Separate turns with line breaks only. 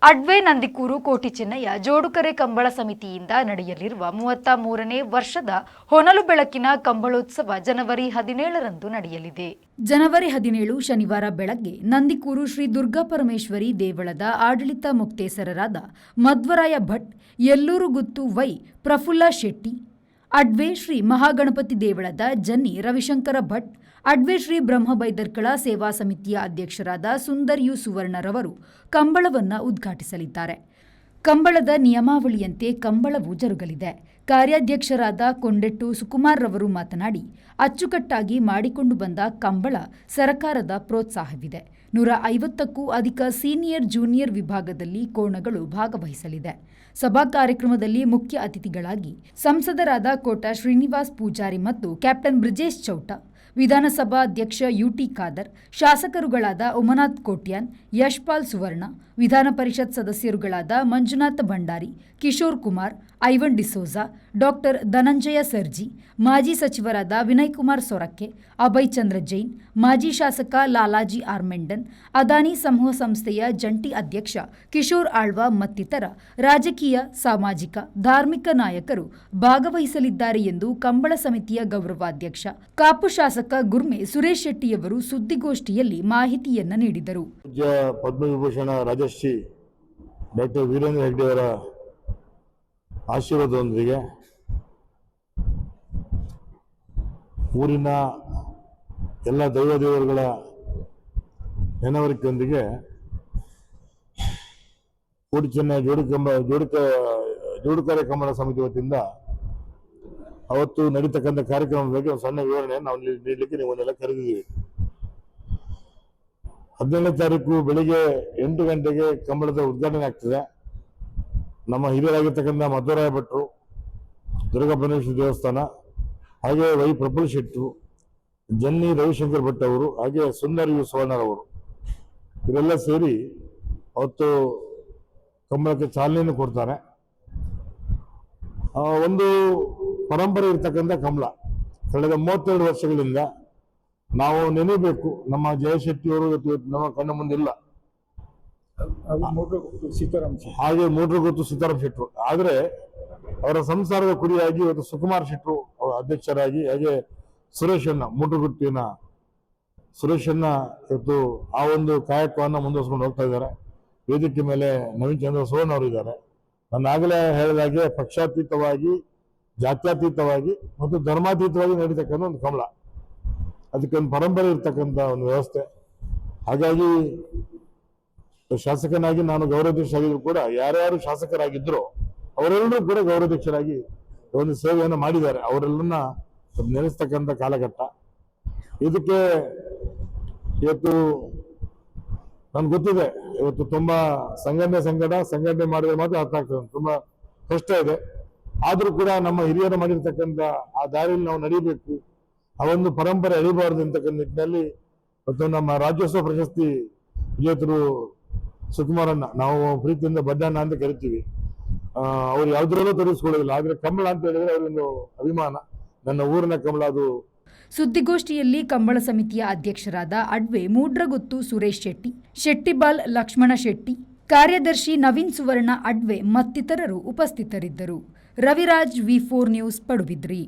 ಅಡ್ವೆ ನಂದಿಕೂರು ಕೋಟಿ ಚೆನ್ನಯ್ಯ ಜೋಡುಕರೆ ಕಂಬಳ ಸಮಿತಿಯಿಂದ ನಡೆಯಲಿರುವ 33ನೇ ವರ್ಷದ ಹೊನಲು ಬೆಳಕಿನ ಕಂಬಳೋತ್ಸವ ಜನವರಿ 17ರಂದು ನಡೆಯಲಿದೆ. ಜನವರಿ 17 ಶನಿವಾರ ಬೆಳಗ್ಗೆ ನಂದಿಕೂರು ಶ್ರೀ ದುರ್ಗಾಪರಮೇಶ್ವರಿ ದೇವಳದ ಆಡಳಿತ ಮುಕ್ತೇಸರರಾದ ಮಧ್ವರಾಯ ಭಟ್, ಯಲ್ಲೂರು ಗುತ್ತು ವೈ ಪ್ರಫುಲ್ಲ ಶೆಟ್ಟಿ, ಅಡ್ವೆ ಶ್ರೀ ಮಹಾಗಣಪತಿ ದೇವಳದ ಜನ್ನಿ ರವಿಶಂಕರ ಭಟ್, ಅಡ್ವೆ ಶ್ರೀ ಬ್ರಹ್ಮಬೈದರ್ಕಳ ಸೇವಾ ಸಮಿತಿಯ ಅಧ್ಯಕ್ಷರಾದ ಸುಂದರ್ ಯು ಸುವರ್ಣರವರು ಕಂಬಳವನ್ನು ಉದ್ಘಾಟಿಸಲಿದ್ದಾರೆ. ಕಂಬಳದ ನಿಯಮಾವಳಿಯಂತೆ ಕಂಬಳವು ಜರುಗಲಿದೆ. ಕಾರ್ಯಾಧ್ಯಕ್ಷರಾದ ಕೊಂಡೆಟ್ಟು ಸುಕುಮಾರ್ ರವರು ಮಾತನಾಡಿ, ಅಚ್ಚುಕಟ್ಟಾಗಿ ಮಾಡಿಕೊಂಡು ಬಂದ ಕಂಬಳ ಸರಕಾರದ ಪ್ರೋತ್ಸಾಹವಿದೆ. 150ಕ್ಕೂ ಅಧಿಕ ಸೀನಿಯರ್ ಜೂನಿಯರ್ ವಿಭಾಗದಲ್ಲಿ ಕೋಣಗಳು ಭಾಗವಹಿಸಲಿದೆ. ಸಭಾ ಕಾರ್ಯಕ್ರಮದಲ್ಲಿ ಮುಖ್ಯ ಅತಿಥಿಗಳಾಗಿ ಸಂಸದರಾದ ಕೋಟ ಶ್ರೀನಿವಾಸ್ ಪೂಜಾರಿ ಮತ್ತು ಕ್ಯಾಪ್ಟನ್ ಬ್ರಿಜೇಶ್ ಚೌಟ, ವಿಧಾನಸಭಾ ಅಧ್ಯಕ್ಷ ಯುಟಿ ಖಾದರ್, ಶಾಸಕರುಗಳಾದ ಉಮನಾಥ್ ಕೋಟ್ಯಾನ್, ಯಶ್ಪಾಲ್ ಸುವರ್ಣ, ವಿಧಾನ ಪರಿಷತ್ ಸದಸ್ಯರುಗಳಾದ ಮಂಜುನಾಥ ಭಂಡಾರಿ, ಕಿಶೋರ್ ಕುಮಾರ್, ಐವನ್ ಡಿಸೋಜಾ, ಡಾಕ್ಟರ್ ಧನಂಜಯ ಸರ್ಜಿ, ಮಾಜಿ ಸಚಿವರಾದ ವಿನಯ್ ಕುಮಾರ್ ಸೊರಕೆ, ಅಭಯ್ ಚಂದ್ರ ಜೈನ್, ಮಾಜಿ ಶಾಸಕ ಲಾಲಾಜಿ ಆರ್ಮೆಂಡನ್, ಅದಾನಿ ಸಮೂಹ ಸಂಸ್ಥೆಯ ಜಂಟಿ ಅಧ್ಯಕ್ಷ ಕಿಶೋರ್ ಆಳ್ವ ಮತ್ತಿತರ ರಾಜಕೀಯ, ಸಾಮಾಜಿಕ, ಧಾರ್ಮಿಕ ನಾಯಕರು ಭಾಗವಹಿಸಲಿದ್ದಾರೆ ಎಂದು ಕಂಬಳ ಸಮಿತಿಯ ಗೌರವಾಧ್ಯಕ್ಷ ಕಾಪು ಶಾಸಕ ಗುರ್ಮೆ ಸುರೇಶ್ ಶೆಟ್ಟಿಯವರು ಸುದ್ದಿಗೋಷ್ಠಿಯಲ್ಲಿ ಮಾಹಿತಿಯನ್ನ ನೀಡಿದರು.
ಪದ್ಮವಿಭೂಷಣ ರಾಜಶ್ರೀ ಡಾಕ್ಟರ್ ವೀರೇಂದ್ರ ಹೆಗ್ಡೆಯವರ ಆಶೀರ್ವಾದದೊಂದಿಗೆ ಊರಿನ ಎಲ್ಲ ದೈವದೇವರುಗಳ ನೆನವರಿಕೆಯೊಂದಿಗೆ ಕೋಟಿ ಚೆನ್ನಯ್ಯ ಜೋಡುಕರೆ ಕಂಬಳ ಸಮಿತಿ ವತಿಯಿಂದ ಅವತ್ತು ನಡೀತಕ್ಕಂಥ ಕಾರ್ಯಕ್ರಮದ ಬಗ್ಗೆ ಒಂದು ಸಣ್ಣ ವಿವರಣೆ ನಾವು ನೀಡಲಿಕ್ಕೆ ನೀವನ್ನೆಲ್ಲ ಕರೆದಿದ್ದೀವಿ. 17ನೇ ತಾರೀಕು ಬೆಳಿಗ್ಗೆ 8 ಗಂಟೆಗೆ ಕಂಬಳದ ಉದ್ಘಾಟನೆ ಆಗ್ತದೆ. ನಮ್ಮ ಹಿರಿಯರಾಗಿರ್ತಕ್ಕಂಥ ಮಧ್ವರಾಯ ಭಟ್ರು, ದುರ್ಗಾಪರಮೇಶ್ವರಿ ದೇವಸ್ಥಾನ, ಹಾಗೆ ವೈ ಪ್ರಫುಲ್ ಶೆಟ್ರು, ಜನ್ನಿ ರವಿಶಂಕರ್ ಭಟ್ ಅವರು, ಹಾಗೆ ಸುಂದರ್ ಯು ಸುವರ್ಣರವರು ಇವರೆಲ್ಲ ಸೇರಿ ಅವತ್ತು ಕಂಬಳಕ್ಕೆ ಚಾಲನೆಯನ್ನು ಕೊಡ್ತಾರೆ. ಒಂದು ಪರಂಪರೆ ಇರ್ತಕ್ಕಂಥ ಕಂಬಳ ಕಳೆದ 32 ವರ್ಷಗಳಿಂದ ನಾವು ನೆನೆಯಬೇಕು. ನಮ್ಮ ಜಯಶೆಟ್ಟಿಯವರು ನಮ್ಮ ಕಣ್ಣ ಮುಂದಿಲ್ಲ, ಹಾಗೆ ಮೂಡ್ರಗುತ್ತು ಸೀತಾರಾಮ್ ಶೆಟ್ರು. ಆದರೆ ಅವರ ಸಂಸಾರದ ಕುರಿಯಾಗಿ ಇವತ್ತು ಸುಕುಮಾರ್ ಶೆಟ್ರು ಅಧ್ಯಕ್ಷರಾಗಿ, ಹಾಗೆ ಸುರೇಶನ್ನ ಮೂಡ್ರಗುಟ್ಟಿನ ಸುರೇಶನ್ನ ಇವತ್ತು ಆ ಒಂದು ಕಾಯಕವನ್ನು ಮುಂದುವರಿಸ್ಕೊಂಡು ಹೋಗ್ತಾ ಇದ್ದಾರೆ. ವೇದಿಕೆ ಮೇಲೆ ನವೀನ್ ಚಂದ್ರ ಸೋನ್ ಅವರು ಇದ್ದಾರೆ. ನಾನು ಆಗಲೇ ಹೇಳಿದಾಗೆ ಪಕ್ಷಾತೀತವಾಗಿ, ಜಾತ್ಯತೀತವಾಗಿ ಮತ್ತು ಧರ್ಮಾತೀತವಾಗಿ ನಡೀತಕ್ಕಂಥ ಒಂದು ಕಂಬಳ, ಅದಕ್ಕೊಂದು ಪರಂಪರೆ ಇರ್ತಕ್ಕಂಥ ಒಂದು ವ್ಯವಸ್ಥೆ. ಹಾಗಾಗಿ ಶಾಸಕನಾಗಿ ನಾನು ಗೌರವಾಧ್ಯಕ್ಷ ಆಗಿದ್ರು ಕೂಡ ಯಾರ್ಯಾರು ಶಾಸಕರಾಗಿದ್ರು ಅವರೆಲ್ಲರೂ ಕೂಡ ಗೌರವಾಧ್ಯಕ್ಷರಾಗಿ ಒಂದು ಸೇವೆಯನ್ನು ಮಾಡಿದ್ದಾರೆ. ಅವರೆಲ್ಲರನ್ನ ನೆನೆಸ್ತಕ್ಕಂಥ ಕಾಲಘಟ್ಟ. ಇದಕ್ಕೆ ಇವತ್ತು ನನ್ಗೆ ಗೊತ್ತಿದೆ, ಇವತ್ತು ತುಂಬಾ ಸಂಘಟನೆ ಮಾಡಿದ್ರೆ ಮಾತ್ರ ಅರ್ಥ ಆಗ್ತದೆ, ತುಂಬಾ ಕಷ್ಟ ಇದೆ. ಆದ್ರೂ ಕೂಡ ನಮ್ಮ ಹಿರಿಯರು ಮಾಡಿರ್ತಕ್ಕಂಥ ಆ ದಾರಿಯಲ್ಲಿ ನಾವು ನಡೀಬೇಕು, ಆ ಒಂದು ಪರಂಪರೆ ಅಳಿಬಾರದು ಅಂತಕ್ಕಂಥ ನಿಟ್ಟಿನಲ್ಲಿ ಮತ್ತು ನಮ್ಮ ರಾಜ್ಯೋತ್ಸವ ಪ್ರಶಸ್ತಿ ವಿಜೇತರು ಸುಕುಮಾರನ್ನ ನಾವು ಪ್ರೀತಿಯಿಂದ ಬಡ್ಡಣ್ಣ ಅಂತ ಕರಿತೀವಿ. ಅವ್ರು ಯಾವ್ದ್ರಲ್ಲೂ ತೊಡಗಿಸ್ಕೊಳ್ಳೋದಿಲ್ಲ, ಆದ್ರೆ ಕಂಬಳ ಅಂತ ಹೇಳಿದ್ರೆ ಅವರೊಂದು ಅಭಿಮಾನ. ನನ್ನ ಊರಿನ ಕಂಬಳ ಅದು.
ಸುದ್ದಿಗೋಷ್ಠಿಯಲ್ಲಿ ಕಂಬಳ ಸಮಿತಿಯ ಅಧ್ಯಕ್ಷರಾದ ಅಡ್ವೆ ಮೂಡ್ರಗುತ್ತು ಸುರೇಶ್ ಶೆಟ್ಟಿ, ಶೆಟ್ಟಿಬಾಲ್ ಲಕ್ಷ್ಮಣ ಶೆಟ್ಟಿ, ಕಾರ್ಯದರ್ಶಿ ನವೀನ್ ಸುವರ್ಣ ಅಡ್ವೆ ಮತ್ತಿತರರು ಉಪಸ್ಥಿತರಿದ್ದರು. ರವಿರಾಜ್, ವಿ4 ನ್ಯೂಸ್, ಪಡುಬಿದ್ರಿ.